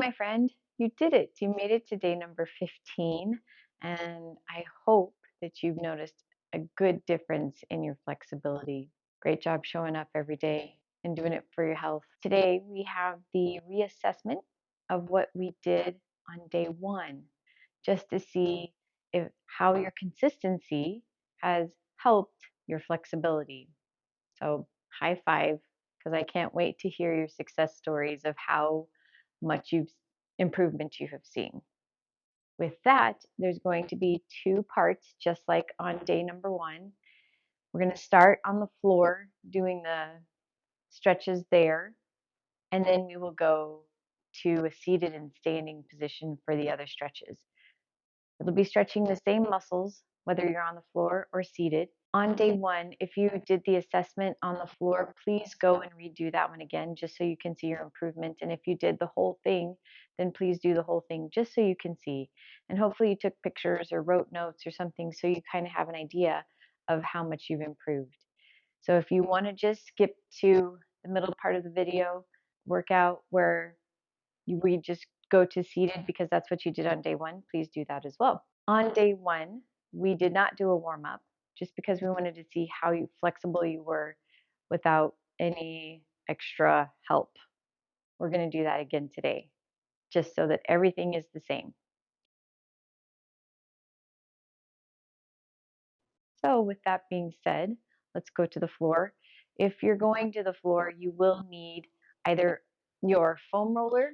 my friend, you did it. You made it to day number 15, and I hope that you've noticed a good difference in your flexibility. Great job showing up every day and doing it for your health. Today, we have the reassessment of what we did on day 1, just to see if how your consistency has helped your flexibility. So, high five, because I can't wait to hear your success stories of how much improvement you have seen. With that, there's going to be 2 parts, just like on day number 1. We're going to start on the floor doing the stretches there, and then we will go to a seated and standing position for the other stretches. It'll be stretching the same muscles, whether you're on the floor or seated. On day 1, if you did the assessment on the floor, please go and redo that one again, just so you can see your improvement. And if you did the whole thing, then please do the whole thing, just so you can see. And hopefully you took pictures or wrote notes or something, so you kind of have an idea of how much you've improved. So if you want to just skip to the middle part of the video workout where we just go to seated because that's what you did on day 1, please do that as well. On day 1, we did not do a warm up just because we wanted to see how flexible you were without any extra help. We're going to do that again today, just so that everything is the same. So with that being said, let's go to the floor. If you're going to the floor, you will need either your foam roller,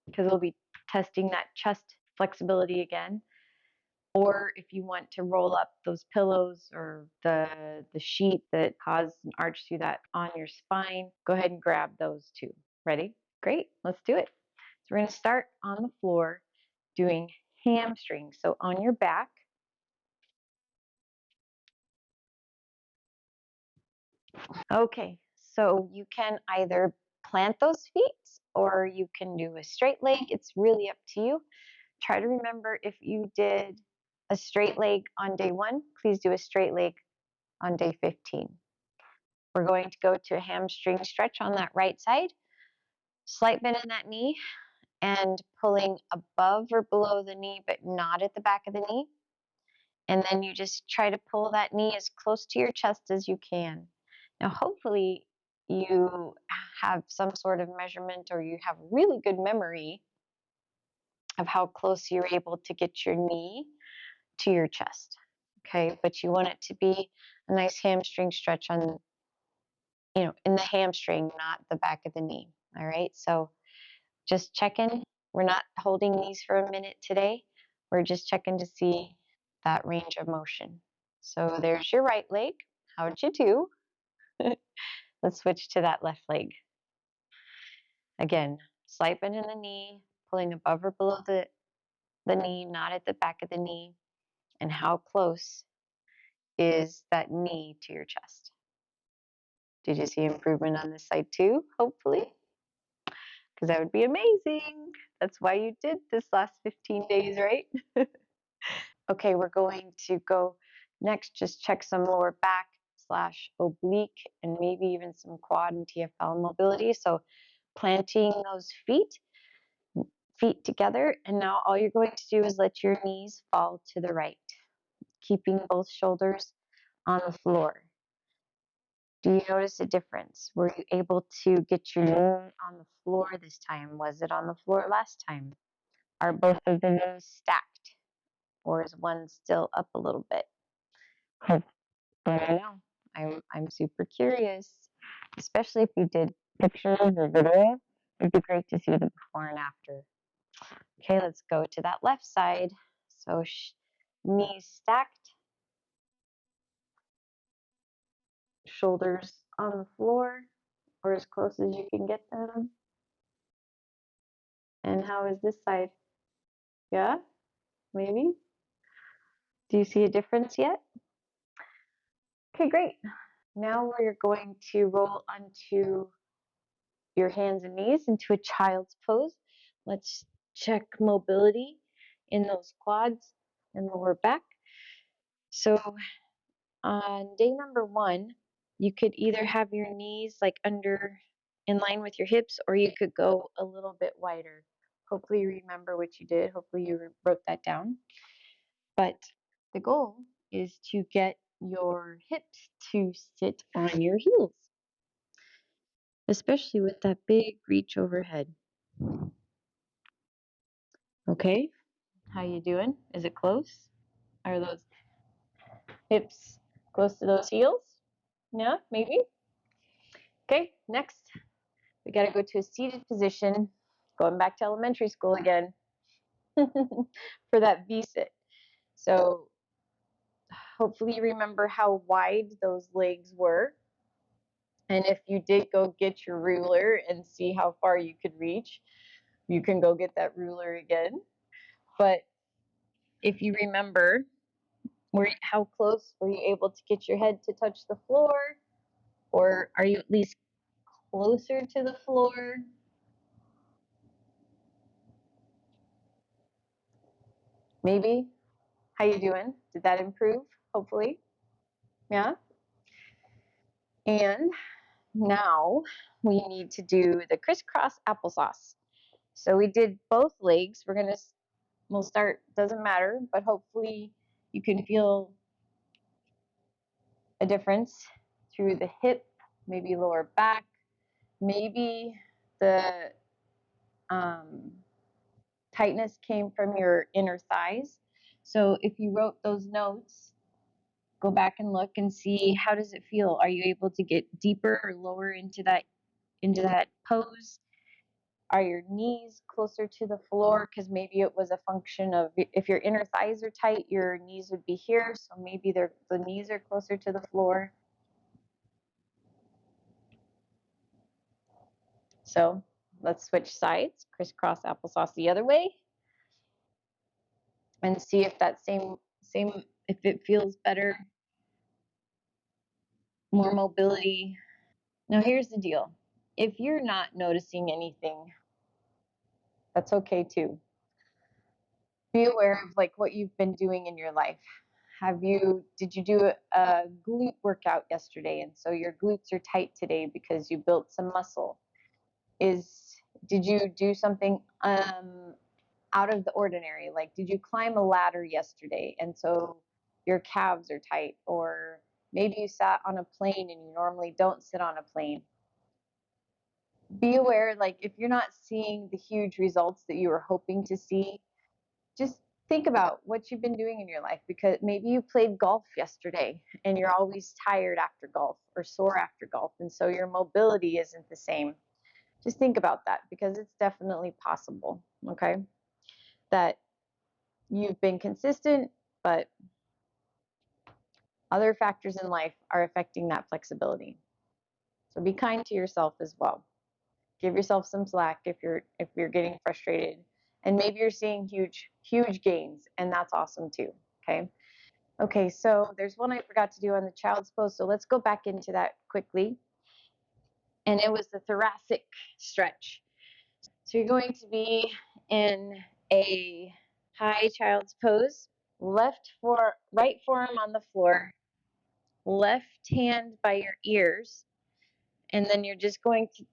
because we'll be testing that chest flexibility again, or if you want to roll up those pillows or the sheet that cause an arch through that on your spine, go ahead and grab those too. Ready? Great, let's do it. So we're going to start on the floor doing hamstrings. So on your back, okay, so you can either plant those feet or you can do a straight leg. It's really up to you. Try to remember, if you did a straight leg on day 1, please do a straight leg on day 15. We're going to go to a hamstring stretch on that right side. Slight bend in that knee and pulling above or below the knee, but not at the back of the knee. And then you just try to pull that knee as close to your chest as you can. Now, hopefully you have some sort of measurement, or you have really good memory of how close you're able to get your knee to your chest. Okay, but you want it to be a nice hamstring stretch on, in the hamstring, not the back of the knee. All right, so just checking. We're not holding these for a minute today. We're just checking to see that range of motion. So there's your right leg. How'd you do? Let's switch to that left leg. Again, slight bend in the knee, pulling above or below the knee, not at the back of the knee. And how close is that knee to your chest? Did you see improvement on this side too, hopefully? Because that would be amazing. That's why you did this last 15 days, right? Okay, we're going to go next, just check some lower back / oblique and maybe even some quad and TFL mobility. So planting those feet together, and now all you're going to do is let your knees fall to the right, keeping both shoulders on the floor. Do you notice a difference? Were you able to get your knee on the floor this time? Was it on the floor last time? Are both of the knees stacked, or is one still up a little bit? I don't know. I'm super curious, especially if you did pictures or video. It'd be great to see the before and after. Okay, let's go to that left side. So knees stacked, shoulders on the floor, or as close as you can get them. And how is this side? Yeah, maybe? Do you see a difference yet? Okay, great. Now we're going to roll onto your hands and knees into a child's pose. Let's check mobility in those quads and lower back. So on day number 1, you could either have your knees like under in line with your hips, or you could go a little bit wider. Hopefully you remember what you did. Hopefully you wrote that down. But the goal is to get your hips to sit on your heels, especially with that big reach overhead. Okay? How you doing? Is it close? Are those hips close to those heels? Yeah, maybe. Okay, next we got to go to a seated position, going back to elementary school again for that V sit. So hopefully you remember how wide those legs were. And if you did go get your ruler and see how far you could reach, you can go get that ruler again. But if you remember, how close were you able to get your head to touch the floor? Or are you at least closer to the floor? Maybe. How you doing? Did that improve? Hopefully. Yeah. And now we need to do the crisscross applesauce. So we did both legs. We'll start, doesn't matter, but hopefully you can feel a difference through the hip, maybe lower back, maybe the tightness came from your inner thighs. So if you wrote those notes, go back and look and see, how does it feel? Are you able to get deeper or lower into that pose? Are your knees closer to the floor? Because maybe it was a function of, if your inner thighs are tight, your knees would be here. So maybe the knees are closer to the floor. So let's switch sides, crisscross applesauce the other way, and see if that same if it feels better, more mobility. Now here's the deal. If you're not noticing anything, that's okay too. Be aware of like what you've been doing in your life. Did you do a glute workout yesterday, and so your glutes are tight today because you built some muscle? Did you do something out of the ordinary? Like, did you climb a ladder yesterday, and so your calves are tight? Or maybe you sat on a plane and you normally don't sit on a plane. Be aware, like, if you're not seeing the huge results that you were hoping to see, just think about what you've been doing in your life, because maybe you played golf yesterday and you're always tired after golf or sore after golf, and so your mobility isn't the same. Just think about that, because it's definitely possible, okay, that you've been consistent, but other factors in life are affecting that flexibility. So be kind to yourself as well. Give yourself some slack if you're getting frustrated, and maybe you're seeing huge gains, and that's awesome too. Okay. Okay, so there's one I forgot to do on the child's pose, so let's go back into that quickly. And it was the thoracic stretch. So you're going to be in a high child's pose, right forearm on the floor, left hand by your ears, and then you're just going to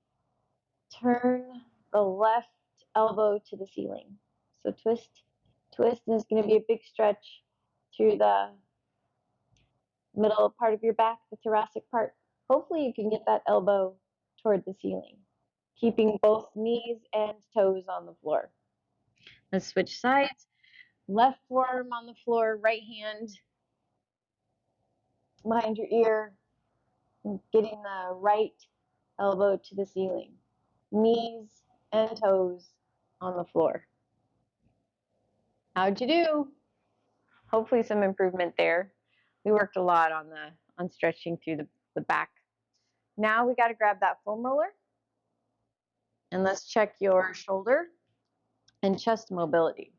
turn the left elbow to the ceiling. So twist, twist, and it's going to be a big stretch through the middle part of your back, the thoracic part. Hopefully you can get that elbow toward the ceiling, keeping both knees and toes on the floor. Let's switch sides. Left forearm on the floor, right hand behind your ear, getting the right elbow to the ceiling. Knees and toes on the floor. How'd you do? Hopefully some improvement there. We worked a lot on stretching through the back. Now we got to grab that foam roller, and let's check your shoulder and chest mobility.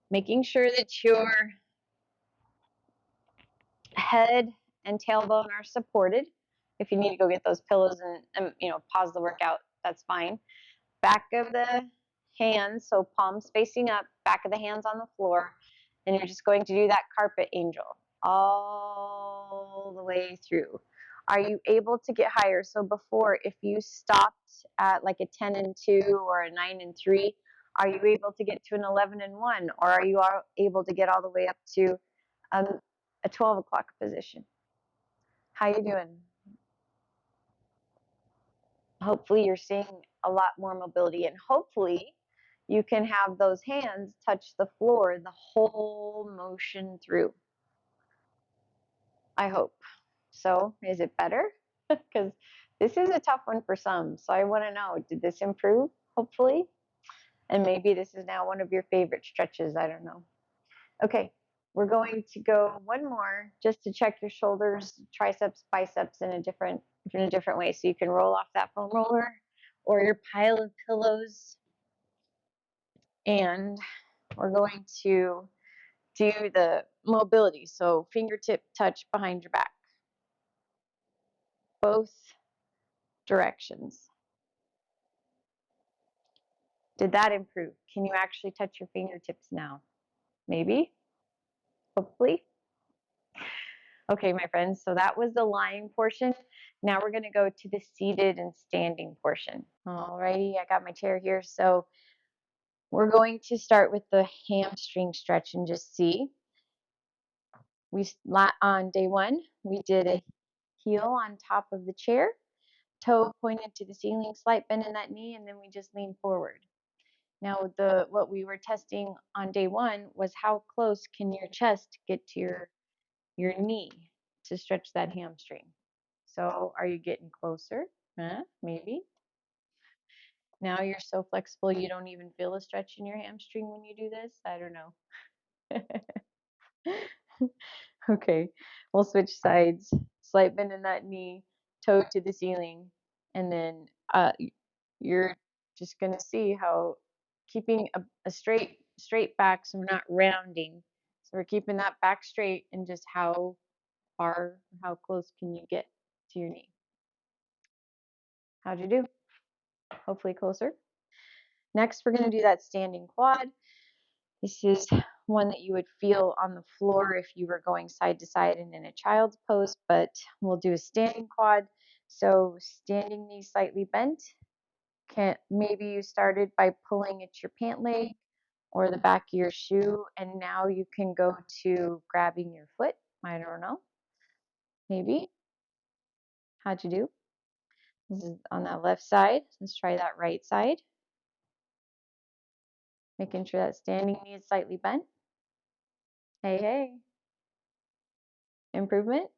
Making sure that your head and tailbone are supported. If you need to go get those pillows and pause the workout, that's fine. Back of the hands, so palms facing up, back of the hands on the floor, and you're just going to do that carpet angel all the way through. Are you able to get higher? So before, if you stopped at like a 10 and 2 or a 9 and 3, are you able to get to an 11 and 1? Or are you able to get all the way up to um, a 12 o'clock position? How you doing? Hopefully you're seeing a lot more mobility, and hopefully you can have those hands touch the floor the whole motion through. I hope. So is it better? Because this is a tough one for some. So I want to know, did this improve? Hopefully. And maybe this is now one of your favorite stretches. I don't know. Okay, we're going to go one more just to check your shoulders, triceps, biceps in a different way. So you can roll off that foam roller or your pile of pillows. And we're going to do the mobility. So fingertip touch behind your back. Both directions. Did that improve? Can you actually touch your fingertips now? Maybe? Hopefully? Okay, my friends, so that was the lying portion. Now we're going to go to the seated and standing portion. Alrighty, I got my chair here. So we're going to start with the hamstring stretch and just see. On day one, we did a heel on top of the chair, toe pointed to the ceiling, slight bend in that knee, and then we just lean forward. Now, what we were testing on day one was how close can your chest get to your knee to stretch that hamstring. So, are you getting closer? Maybe. Now you're so flexible you don't even feel a stretch in your hamstring when you do this. I don't know. Okay, we'll switch sides. Slight bend in that knee, toe to the ceiling, and then you're just gonna see how keeping a straight back, so we're not rounding. So we're keeping that back straight, and just how far, how close can you get to your knee? How'd you do? Hopefully closer. Next, we're gonna do that standing quad. This is one that you would feel on the floor if you were going side to side and in a child's pose, but we'll do a standing quad. So standing knees slightly bent. Maybe you started by pulling at your pant leg or the back of your shoe, and now you can go to grabbing your foot. I don't know. Maybe. How'd you do? This is on that left side. Let's try that right side. Making sure that standing knee is slightly bent. Hey, hey. Improvement?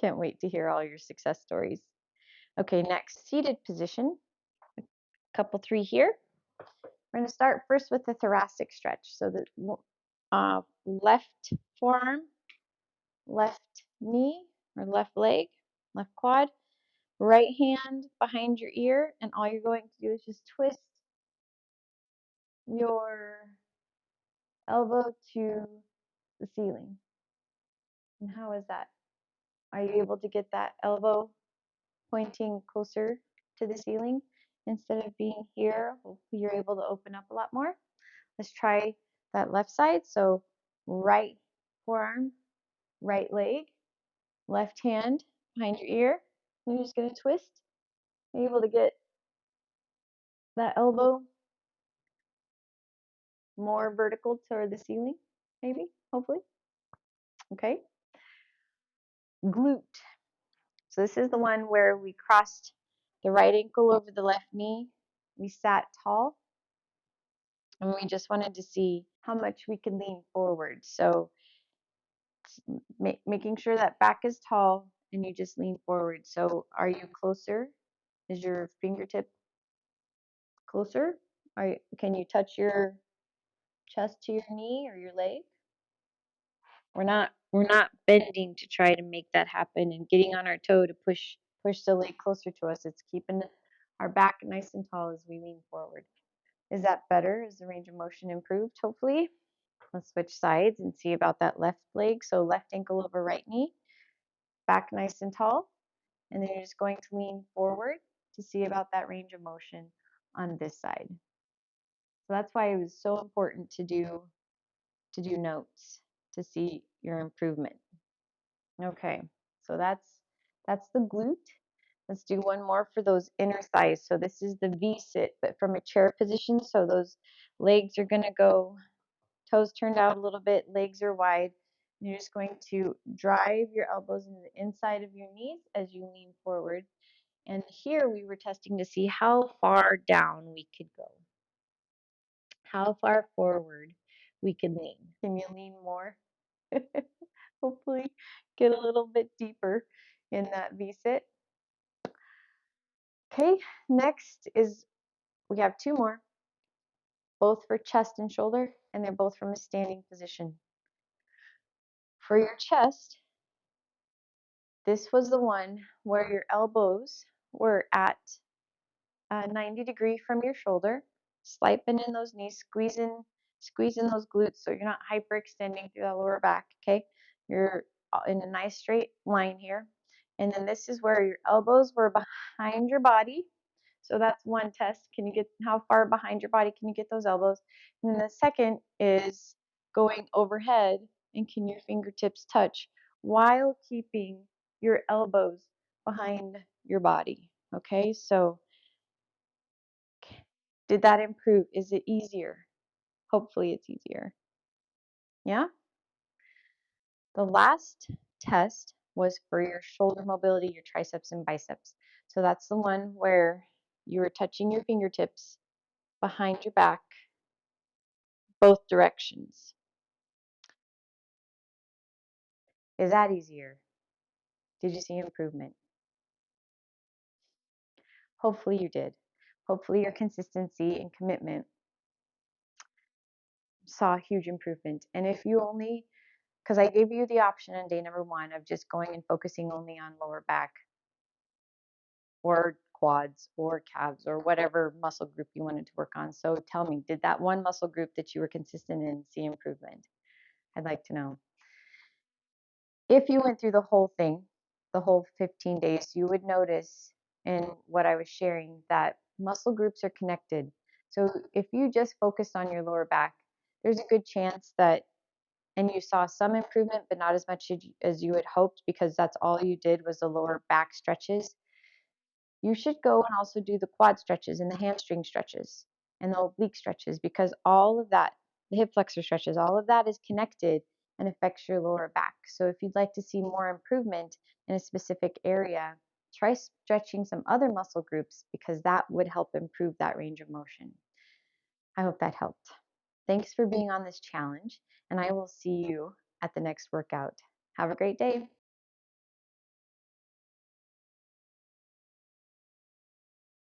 Can't wait to hear all your success stories. Okay, next, seated position. Couple three here. We're going to start first with the thoracic stretch. So the left forearm, left knee or left leg, left quad, right hand behind your ear, and all you're going to do is just twist your elbow to the ceiling. And how is that? Are you able to get that elbow pointing closer to the ceiling instead of being here? Hopefully you're able to open up a lot more. Let's try that left side. So right forearm, right leg, left hand behind your ear. You're just going to twist. You're able to get that elbow more vertical toward the ceiling, maybe, hopefully. Okay. Glute. So this is the one where we crossed the right ankle over the left knee. We sat tall, and we just wanted to see how much we can lean forward. So making sure that back is tall and you just lean forward. So are you closer? Is your fingertip closer? Can you touch your chest to your knee or your leg? We're not bending to try to make that happen and getting on our toe to push the leg closer to us. It's keeping our back nice and tall as we lean forward. Is that better? Is the range of motion improved? Hopefully. Let's switch sides and see about that left leg. So left ankle over right knee, back nice and tall. And then you're just going to lean forward to see about that range of motion on this side. So that's why it was so important to do notes to see your improvement. Okay, So that's the glute. Let's do one more for those inner thighs. So this is the V-sit, but from a chair position. So those legs are going to go toes turned out a little bit, legs are wide. You're just going to drive your elbows into the inside of your knees as you lean forward. And here we were testing to see how far down we could go, how far forward we could lean. Can you lean more? Hopefully get a little bit deeper in that V-sit. Okay, next is we have two more, both for chest and shoulder, and they're both from a standing position. For your chest, this was the one where your elbows were at 90 degree from your shoulder, slight bend in those knees, squeezing those glutes so you're not hyperextending through that lower back, okay? You're in a nice straight line here. And then this is where your elbows were behind your body. So that's one test. Can you get, how far behind your body can you get those elbows? And then the second is going overhead, and can your fingertips touch while keeping your elbows behind your body? Okay, so did that improve? Is it easier? Hopefully it's easier. Yeah? The last test was for your shoulder mobility, your triceps and biceps. So that's the one where you were touching your fingertips behind your back, both directions. Is that easier? Did you see improvement? Hopefully you did. Hopefully your consistency and commitment saw a huge improvement. And if you only, because I gave you the option on day number 1 of just going and focusing only on lower back or quads or calves or whatever muscle group you wanted to work on. So tell me, did that one muscle group that you were consistent in see improvement? I'd like to know. If you went through the whole thing, the whole 15 days, you would notice in what I was sharing that muscle groups are connected. So if you just focused on your lower back, there's a good chance that, and you saw some improvement, but not as much as you had hoped because that's all you did was the lower back stretches. You should go and also do the quad stretches and the hamstring stretches and the oblique stretches because all of that, the hip flexor stretches, all of that is connected and affects your lower back. So if you'd like to see more improvement in a specific area, try stretching some other muscle groups because that would help improve that range of motion. I hope that helped. Thanks for being on this challenge, and I will see you at the next workout. Have a great day.